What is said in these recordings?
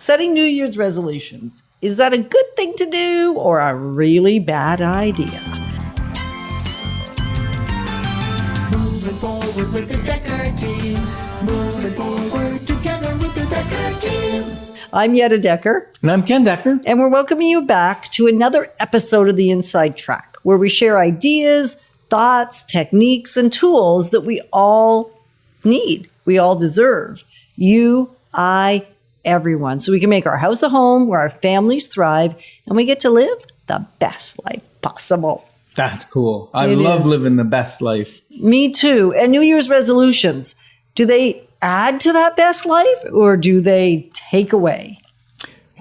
Setting New Year's resolutions. Is that a good thing to do or a really bad idea? Moving forward with the Decker team. Moving forward together with the Decker team. I'm Yetta Decker. And I'm Ken Decker. And we're welcoming you back to another episode of The Inside Track, where we share ideas, thoughts, techniques, and tools that we all need, we all deserve. You, I, everyone. So we can make our house a home where our families thrive and we get to live the best life possible. That's cool. I love living the best life. Me too. And New Year's resolutions, do they add to that best life or do they take away?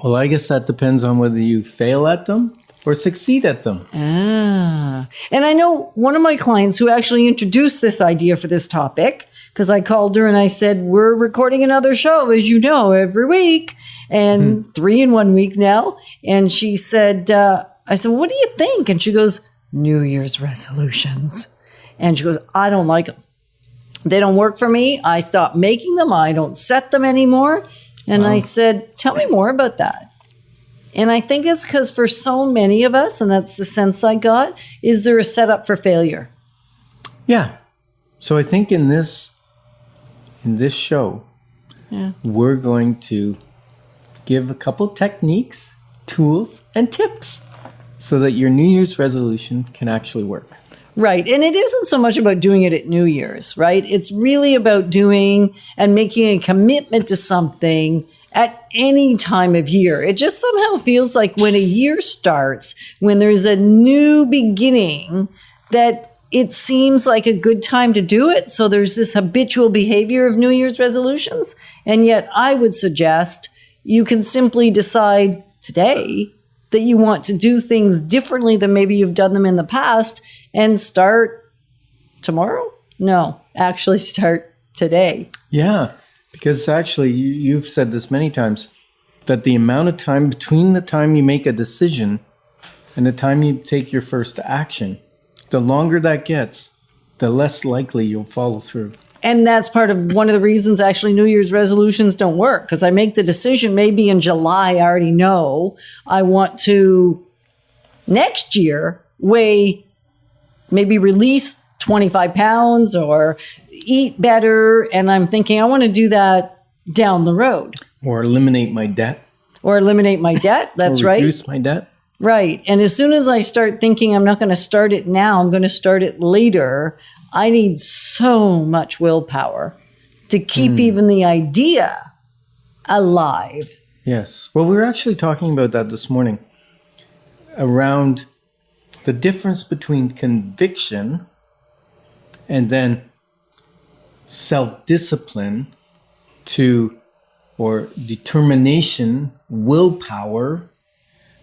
Well, I guess that depends on whether you fail at them or succeed at them. And I know one of my clients who actually introduced this idea for this topic, because I called her and I said, we're recording another show, as you know, every week, and 3 in 1 week now. And she said, I said, what do you think? And she goes, New Year's resolutions. And she goes, I don't like them. They don't work for me. I stopped making them. I don't set them anymore. And I said, tell me more about that. And I think it's because for so many of us, and that's the sense I got, is there a setup for failure? Yeah. So I think in this show, we're going to give a couple techniques, tools, and tips so that your New Year's resolution can actually work. Right. And it isn't so much about doing it at New Year's, right? It's really about doing and making a commitment to something at any time of year. It just somehow feels like when a year starts, when there's a new beginning, that it seems like a good time to do it. So there's this habitual behavior of New Year's resolutions. And yet I would suggest you can simply decide today that you want to do things differently than maybe you've done them in the past and start tomorrow? No, actually start today. Yeah, because actually you've said this many times, that the amount of time between the time you make a decision and the time you take your first action, the longer that gets, the less likely you'll follow through. And that's part of one of the reasons actually New Year's resolutions don't work, because I make the decision maybe in July, I already know I want to next year maybe release 25 pounds or eat better. And I'm thinking I want to do that down the road. Or eliminate my debt. That's right. Reduce my debt. Right. And as soon as I start thinking I'm not going to start it now, I'm going to start it later, I need so much willpower to keep even the idea alive. Yes. Well, we were actually talking about that this morning around the difference between conviction and then self-discipline or determination, willpower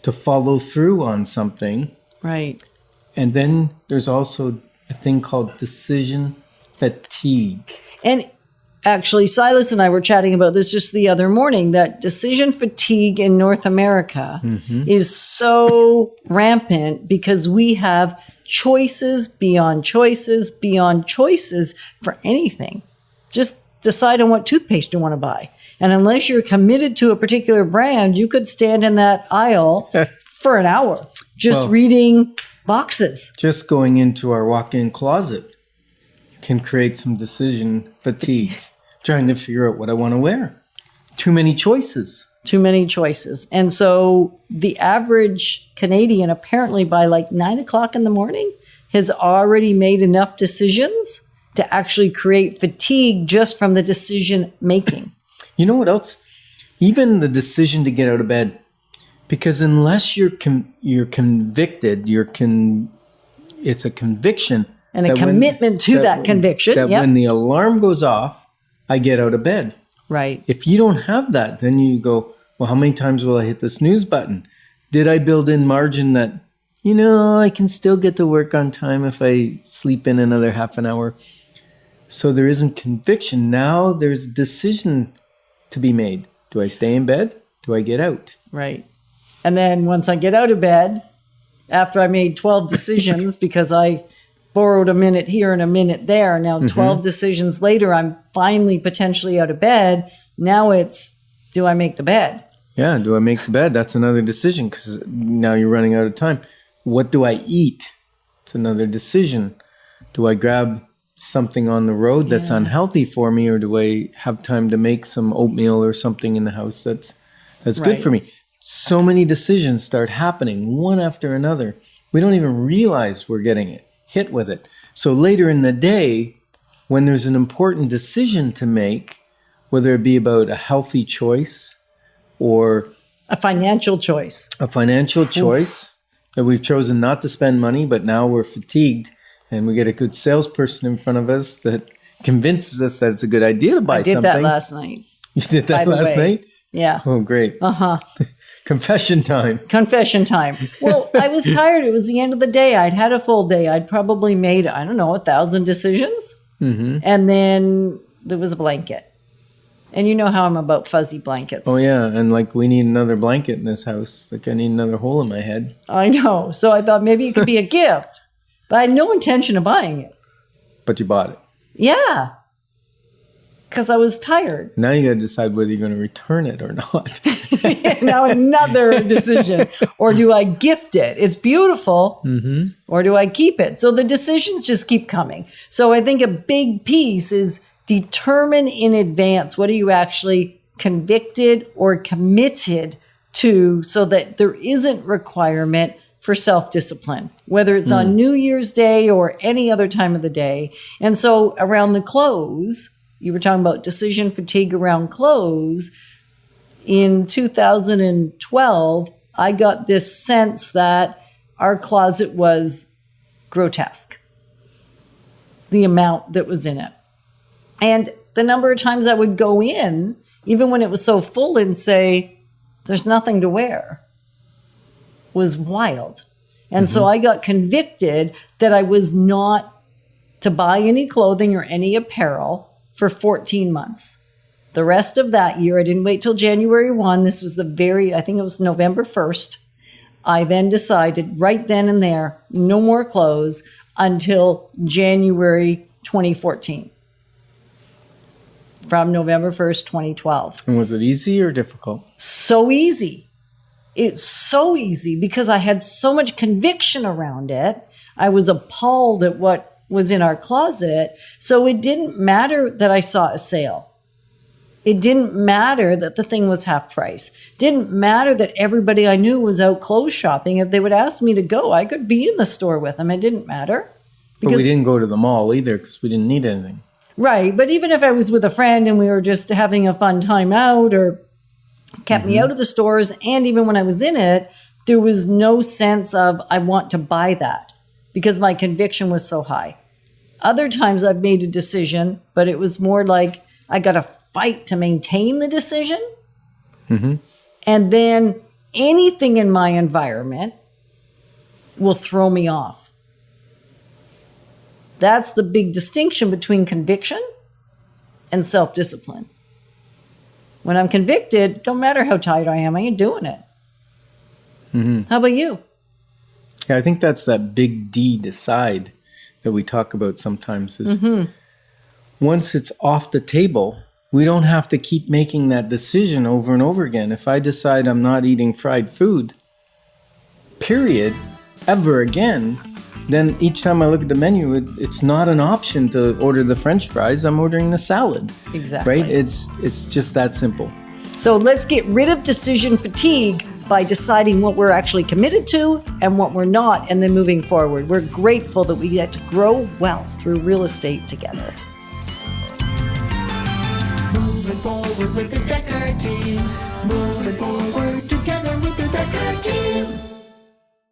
to follow through on something. Right. And then there's also a thing called decision fatigue. And actually, Silas and I were chatting about this just the other morning, that decision fatigue in North America is so rampant because we have choices beyond choices beyond choices for anything. Just decide on what toothpaste you want to buy. And unless you're committed to a particular brand, you could stand in that aisle for an hour just reading boxes. Just going into our walk-in closet can create some decision fatigue. Trying to figure out what I want to wear. Too many choices. And so the average Canadian, apparently by like 9 o'clock in the morning, has already made enough decisions to actually create fatigue just from the decision making. You know what else? Even the decision to get out of bed. Because unless you're convicted, it's a conviction. And a commitment to that conviction. That when the alarm goes off, I get out of bed. Right. If you don't have that, then you go, well, how many times will I hit the snooze button? Did I build in margin that, I can still get to work on time if I sleep in another half an hour? So there isn't conviction. Now there's a decision to be made. Do I stay in bed? Do I get out? Right. And then once I get out of bed, after I made 12 decisions because I borrowed a minute here and a minute there. Now 12 decisions later, I'm finally potentially out of bed. Now it's, do I make the bed? Yeah, do I make the bed? That's another decision because now you're running out of time. What do I eat? It's another decision. Do I grab something on the road that's unhealthy for me, or do I have time to make some oatmeal or something in the house that's good for me? So many decisions start happening one after another. We don't even realize we're getting hit with it. So later in the day, when there's an important decision to make, whether it be about a healthy choice or A financial choice. That we've chosen not to spend money, but now we're fatigued and we get a good salesperson in front of us that convinces us that it's a good idea to buy something. I did that last night. You did that last night? Yeah. Oh, great. Uh-huh. Confession time. Confession time. Well, I was tired. It was the end of the day. I'd had a full day. I'd probably made, 1,000 decisions. Mm-hmm. And then there was a blanket. And you know how I'm about fuzzy blankets. Oh, yeah. And like we need another blanket in this house. Like I need another hole in my head. I know. So I thought maybe it could be a gift. But I had no intention of buying it. But you bought it. Yeah. Because I was tired. Now you got to decide whether you're going to return it or not. Now another decision. Or do I gift it? It's beautiful. Mm-hmm. Or do I keep it? So the decisions just keep coming. So I think a big piece is determine in advance what are you actually convicted or committed to, so that there isn't requirement for self-discipline, whether it's on New Year's Day or any other time of the day. And so around the clothes, you were talking about decision fatigue around clothes. In 2012, I got this sense that our closet was grotesque, the amount that was in it. And the number of times I would go in, even when it was so full, and say, there's nothing to wear, was wild. And so I got convicted that I was not to buy any clothing or any apparel for 14 months. The rest of that year, I didn't wait till January 1. This was I think it was November 1st. I then decided right then and there, no more clothes until January 2014. From November 1st, 2012. And was it easy or difficult? So easy. It's so easy because I had so much conviction around it. I was appalled at what was in our closet. So it didn't matter that I saw a sale. It didn't matter that the thing was half price. Didn't matter that everybody I knew was out clothes shopping. If they would ask me to go, I could be in the store with them. It didn't matter. But we didn't go to the mall either because we didn't need anything. Right. But even if I was with a friend and we were just having a fun time out, or kept me out of the stores, and even when I was in it, there was no sense of I want to buy that because my conviction was so high. Other times I've made a decision, but it was more like I got to fight to maintain the decision. Mm-hmm. And then anything in my environment will throw me off. That's the big distinction between conviction and self-discipline. When I'm convicted, don't matter how tired I am, I ain't doing it. Mm-hmm. How about you? Yeah, I think that's that big D, decide, that we talk about sometimes. Is once it's off the table, we don't have to keep making that decision over and over again. If I decide I'm not eating fried food, period, ever again, then each time I look at the menu, it's not an option to order the French fries. I'm ordering the salad. Exactly. Right? It's just that simple. So let's get rid of decision fatigue by deciding what we're actually committed to and what we're not, and then moving forward. We're grateful that we get to grow wealth through real estate together. Moving forward with the Decker team.